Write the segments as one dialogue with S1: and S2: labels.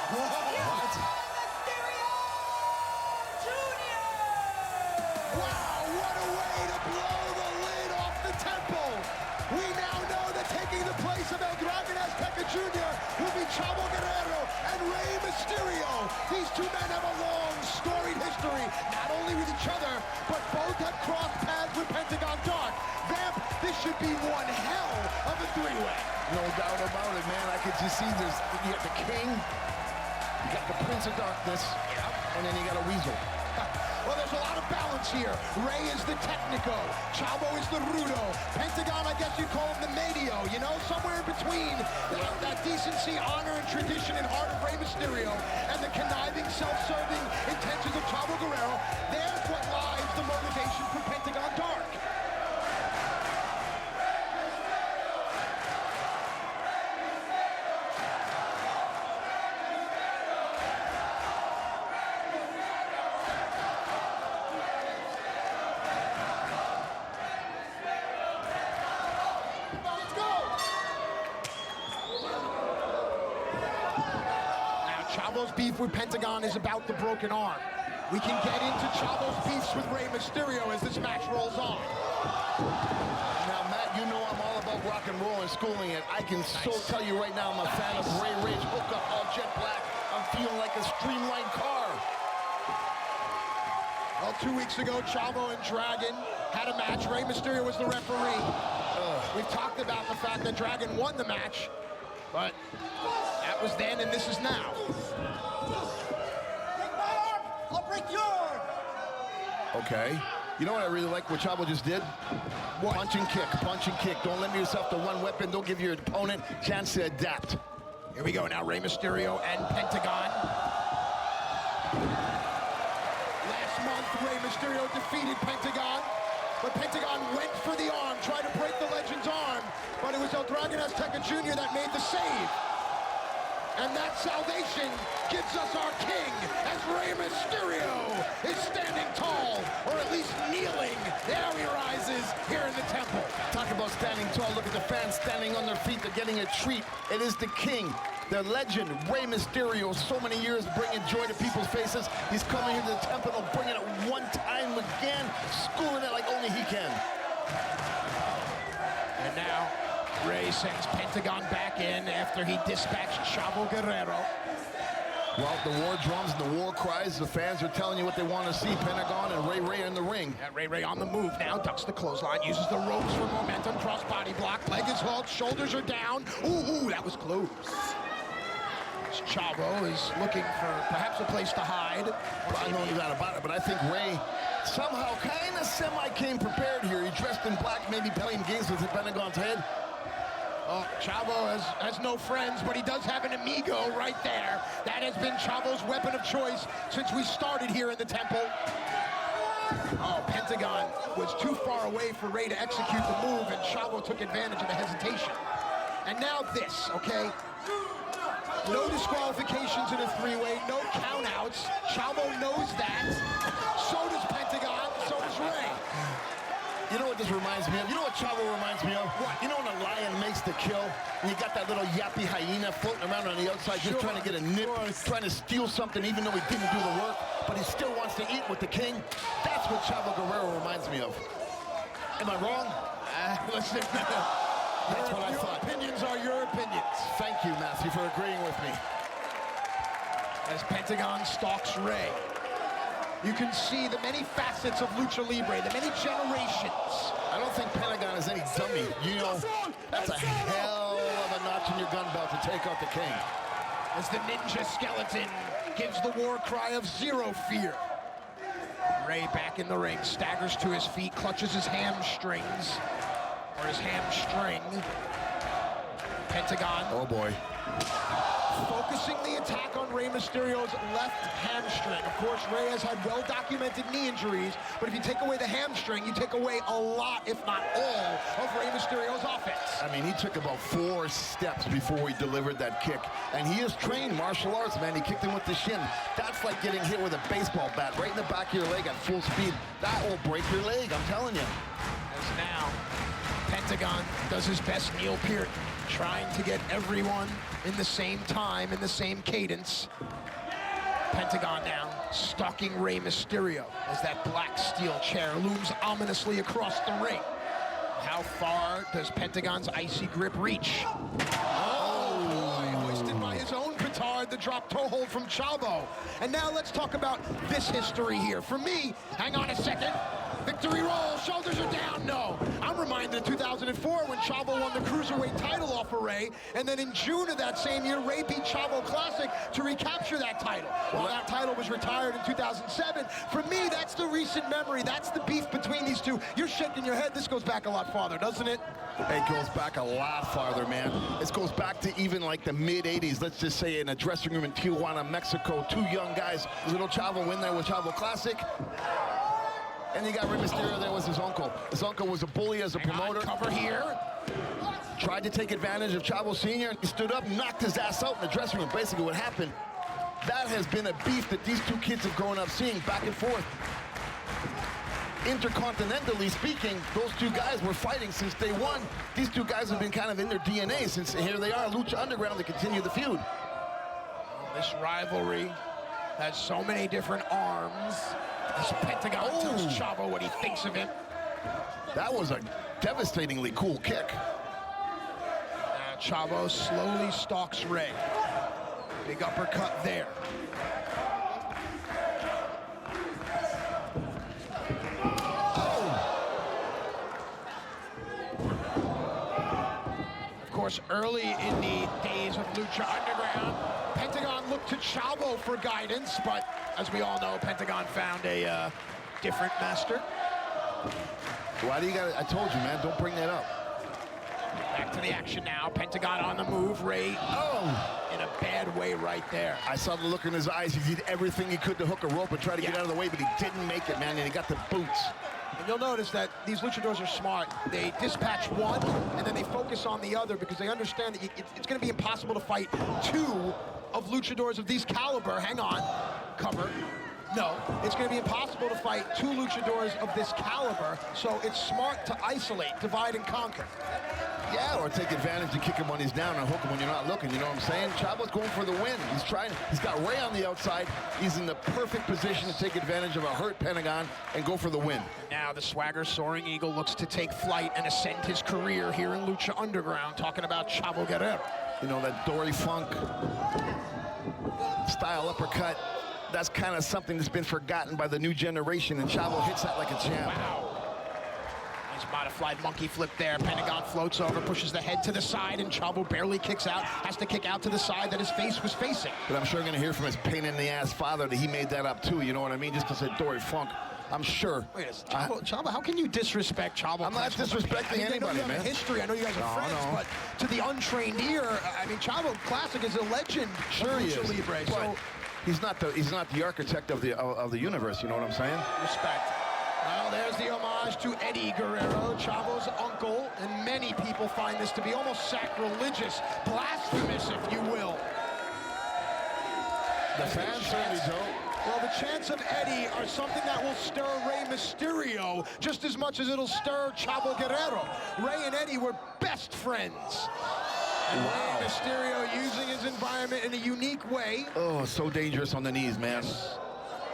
S1: What?
S2: Wow, what a way to blow the lid off the temple. We now know that taking the place of El Dragon Azteca Jr. will be Chavo Guerrero and Rey Mysterio. These two men have a long, storied history, not only with each other, but both have crossed paths with Pentagon Dark. Vamp, this should be one hell of a three-way.
S1: No doubt about it, man. I could just see you got the King, you got the Prince of Darkness, and then you got a Weasel.
S2: Well, there's a lot of balance here. Rey is the Technico. Chavo is the Rudo. Pentagon, I guess you'd call him the Medio, you know? Somewhere in between that decency, honor, and tradition and heart of Rey Mysterio and the conniving, self-serving intentions of Chavo Guerrero. There's what lies the motivation for Pentagon Dark. Chavo's beef with Pentagon is about the broken arm. We can get into Chavo's beefs with Rey Mysterio as this match rolls on.
S1: Now, Matt, you know I'm all about rock and roll and schooling it. I can so tell you right now I'm a fan of Ray Ray's hook up all jet black. I'm feeling like a streamlined car.
S2: Well, 2 weeks ago, Chavo and Dragon had a match. Rey Mysterio was the referee. We've talked about the fact that Dragon won the match, but that was then and this is now.
S3: Take my arm, I'll break your arm.
S1: Okay. You know what I really like what Chavo just did?
S2: What?
S1: Punch and kick, punch and kick. Don't limit yourself to one weapon. Don't give your opponent a chance to adapt.
S2: Here we go now, Rey Mysterio and Pentagon. Last month, Rey Mysterio defeated Pentagon, but Pentagon went for the arm, tried to break the Legend's arm, but it was El Dragon Azteca Jr. that made the save. And that salvation gives us our king as Rey Mysterio is standing tall, or at least kneeling. There he rises here in the temple.
S1: Talk about standing tall. Look at the fans standing on their feet. They're getting a treat. It is the king, the legend, Rey Mysterio. So many years bringing joy to people's faces. He's coming into the temple and bringing it one time again, schooling it like only he can.
S2: And now, Rey sends Pentagon back in after he dispatched Chavo Guerrero.
S1: Well, the war drums and the war cries, the fans are telling you what they want to see. Pentagon and Ray Ray in the ring.
S2: Yeah, Ray on the move now, ducks the clothesline, uses the ropes for momentum, cross-body block, leg is hooked, shoulders are down. Ooh, that was close. Chavo is looking for perhaps a place to hide.
S1: Well, I know you got about it, but I think Ray somehow kind of semi-came prepared here. He dressed in black, maybe playing games with Pentagon's head.
S2: Oh, Chavo has no friends, but he does have an amigo right there. That has been Chavo's weapon of choice since we started here in the temple. Oh, Pentagon was too far away for Ray to execute the move, and Chavo took advantage of the hesitation. And now this, okay? No disqualifications in a three-way, no countouts. Chavo knows that. So does Pentagon, so does Ray.
S1: You know what this reminds me of? You know what Chavo reminds me of?
S2: What?
S1: You know when a lion makes the kill, and you got that little yappy hyena floating around on the outside, just trying to get a nip, trying to steal something even though he didn't do the work, but he still wants to eat with the king? That's what Chavo Guerrero reminds me of. Am I wrong?
S2: Listen,
S1: That's what I
S2: your
S1: thought.
S2: opinions are your opinions.
S1: Thank you, Matthew, for agreeing with me.
S2: As Pentagon stalks Ray, you can see the many facets of Lucha Libre, the many generations.
S1: I don't think Pentagon is any dummy. You know, that's a hell of a notch in your gun belt to take out the king.
S2: As the ninja skeleton gives the war cry of zero fear. Ray back in the ring, staggers to his feet, clutches his hamstrings, or his hamstring. Pentagon.
S1: Oh boy.
S2: Focusing the attack on Rey Mysterio's left hamstring. Of course, Ray has had well-documented knee injuries, but if you take away the hamstring, you take away a lot, if not all, of Rey Mysterio's offense.
S1: I mean, he took about 4 steps before he delivered that kick. And he is trained martial arts, man. He kicked him with the shin. That's like getting hit with a baseball bat right in the back of your leg at full speed. That will break your leg, I'm telling you.
S2: As now, Pentagon does his best Neil Peart, trying to get everyone in the same time, in the same cadence. Pentagon now stalking Rey Mysterio as that black steel chair looms ominously across the ring. How far does Pentagon's icy grip reach? Oh, boy, hoisted by his own petard, the drop toe hold from Chavo. And now let's talk about this history here. For me, hang on a second. Victory roll, shoulders are down, no. I'm reminded of 2004 when Chavo won the Cruiserweight title off of Rey, and then in June of that same year, Rey beat Chavo Classic to recapture that title. While that title was retired in 2007, for me, that's the recent memory. That's the beef between these two. You're shaking your head. This goes back a lot farther, doesn't it?
S1: It goes back a lot farther, man. This goes back to even like the mid-'80s. Let's just say in a dressing room in Tijuana, Mexico. Two young guys, little Chavo win there with Chavo Classic. And you got Rey Mysterio there was his uncle. His uncle was a bully as a promoter.
S2: Cover here.
S1: Tried to take advantage of Chavo Sr. He stood up, knocked his ass out in the dressing room. Basically what happened, that has been a beef that these two kids have grown up seeing back and forth. Intercontinentally speaking, those two guys were fighting since day one. These two guys have been kind of in their DNA since here they are, Lucha Underground, to continue the feud.
S2: This rivalry has so many different arms. As Pentagon tells Chavo what he thinks of him.
S1: That was a devastatingly cool kick.
S2: Now Chavo slowly stalks Rey. Big uppercut there. Of course, early in the days of Lucha Underground, Pentagon looked to Chavo for guidance, but as we all know, Pentagon found a different master.
S1: Why do you got? I told you, man, don't bring that up.
S2: Back to the action now. Pentagon on the move. Rey, in a bad way right there.
S1: I saw the look in his eyes. He did everything he could to hook a rope and try to get out of the way, but he didn't make it, man, and he got the boots.
S2: And you'll notice that these luchadors are smart. They dispatch one, and then they focus on the other because they understand that it's going to be impossible to fight two of luchadors of these caliber. Hang on. Cover. No, it's going to be impossible to fight two luchadors of this caliber, so it's smart to isolate, divide and conquer.
S1: Yeah, or take advantage and kick him when he's down and hook him when you're not looking, you know what I'm saying? Chavo's going for the win. He's trying, he's got Rey on the outside. He's in the perfect position to take advantage of a hurt Pentagon and go for the win.
S2: Now the swagger soaring eagle looks to take flight and ascend his career here in Lucha Underground, talking about Chavo Guerrero.
S1: You know, that Dory Funk style uppercut, that's kind of something that's been forgotten by the new generation, and Chavo hits that like a champ.
S2: Wow. Nice modified monkey flip there. Pentagon floats over, pushes the head to the side, and Chavo barely kicks out. Has to kick out to the side that his face was facing.
S1: But I'm sure going to hear from his pain-in-the-ass father that he made that up too, you know what I mean? Just because of Dory Funk. I'm sure.
S2: Wait a second. Chavo, how can you disrespect Chavo?
S1: I'm not disrespecting anybody, man.
S2: History. I know you guys are friends, but to the untrained ear, I mean, Chavo Classic is a legend.
S1: Sure he is.
S2: Libre, so
S1: he's not the architect of the universe. You know what I'm saying?
S2: Respect. Well, there's the homage to Eddie Guerrero, Chavo's uncle, and many people find this to be almost sacrilegious, blasphemous, if you will.
S1: The fans certainly don't.
S2: Well, the chants of Eddie are something that will stir Rey Mysterio just as much as it'll stir Chavo Guerrero. Rey and Eddie were best friends. And Rey Mysterio using his environment in a unique way.
S1: Oh, so dangerous on the knees, man.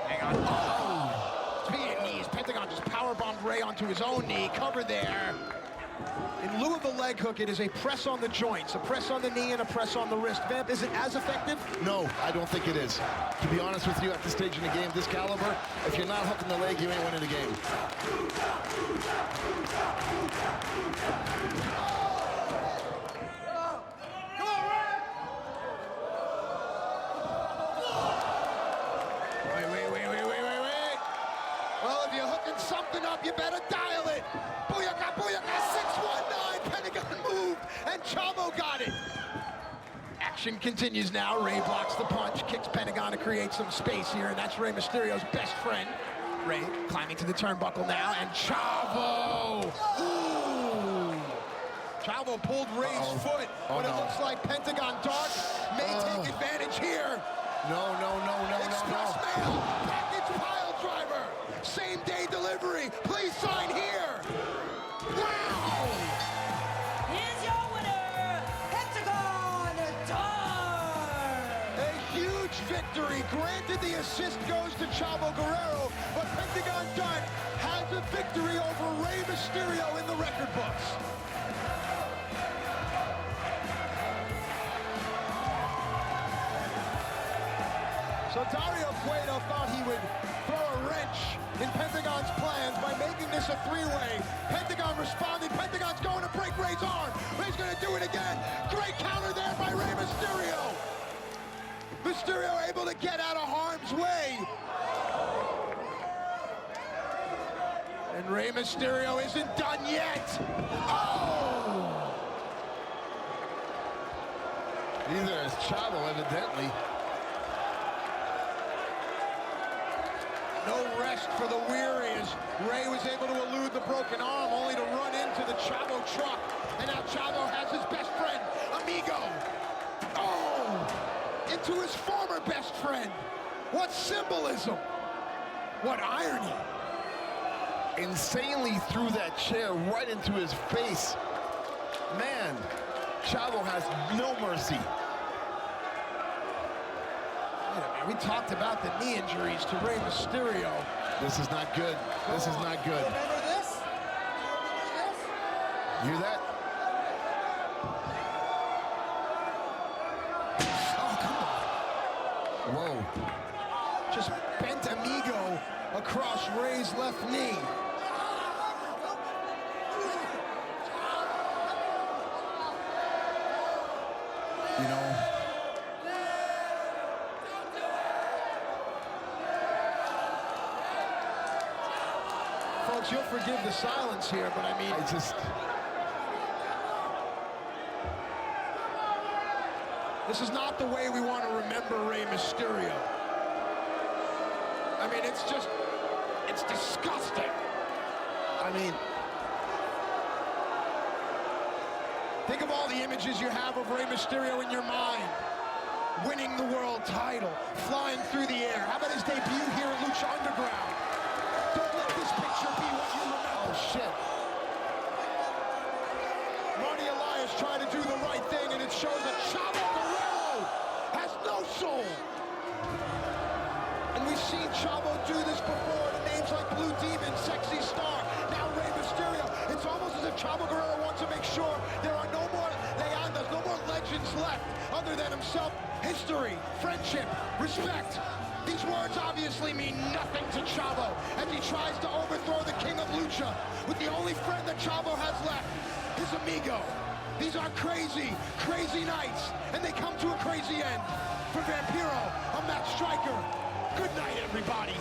S2: Hang on. Oh. Speaking of knees, Pentagon just powerbombed Rey onto his own knee. Cover there. In lieu of a leg hook, it is a press on the joints, a press on the knee and a press on the wrist. Vamp, is it as effective?
S1: No, I don't think it is. To be honest with you, at this stage in the game, this caliber, if you're not hooking the leg, you ain't winning the game.
S2: Wait. Well, if you're hooking something up, you better dial it. Booyaka, booyaka, 619, Pentagon moved, and Chavo got it. Action continues now. Rey blocks the punch, kicks Pentagon to create some space here, and that's Rey Mysterio's best friend. Rey climbing to the turnbuckle now, and Chavo! Ooh! Chavo pulled Rey's foot, but it looks like Pentagon Dark may take advantage here.
S1: No.
S2: Express mail, package pile driver, same day delivery, please sign here. Wow! huge victory. Granted, the assist goes to Chavo Guerrero, but Pentagon Dunn has a victory over Rey Mysterio in the record books. So Dario Cueto thought he would throw a wrench in Pentagon's plans by making this a three-way. Pentagon responded. Pentagon's going to break Rey's arm. Rey's going to do it again. Great counter there by Rey Mysterio. Mysterio able to get out of harm's way. And Rey Mysterio isn't done yet. Oh!
S1: Neither is Chavo, evidently.
S2: No rest for the weary as Rey was able to elude the broken arm, only to run into the Chavo truck. And now Chavo has his best friend, Amigo. Oh! Into his former best friend. What symbolism. What irony.
S1: Insanely threw that chair right into his face. Man, Chavo has no mercy.
S2: We talked about the knee injuries to Rey Mysterio.
S1: This is not good. This is not good.
S3: Remember this?
S1: You hear that?
S2: Oh, come on.
S1: Whoa.
S2: Just bent Amigo across Rey's left knee.
S1: You know,
S2: folks, you'll forgive the silence here, but I mean, this is not the way we want to remember Rey Mysterio. I mean, it's disgusting.
S1: I mean,
S2: think of all the images you have of Rey Mysterio in your mind. Winning the world title, flying through the air. How about his debut here at Lucha Underground? Don't let this picture be what you remember.
S1: oh shit.
S2: Marty Elias trying to do the right thing, and it shows that Chavo Guerrero has no soul. And we've seen Chavo do this before to names like Blue Demon, Sexy Star, now Rey Mysterio. It's almost as if Chavo Guerrero wants to make sure there are no more leyendas, no more legends left other than himself. History, friendship, respect. These words obviously mean nothing to Chavo as he tries to overthrow the king of Lucha with the only friend that Chavo has left, his amigo. These are crazy, crazy nights, and they come to a crazy end. For Vampiro, I'm Matt Striker. Good night, everybody.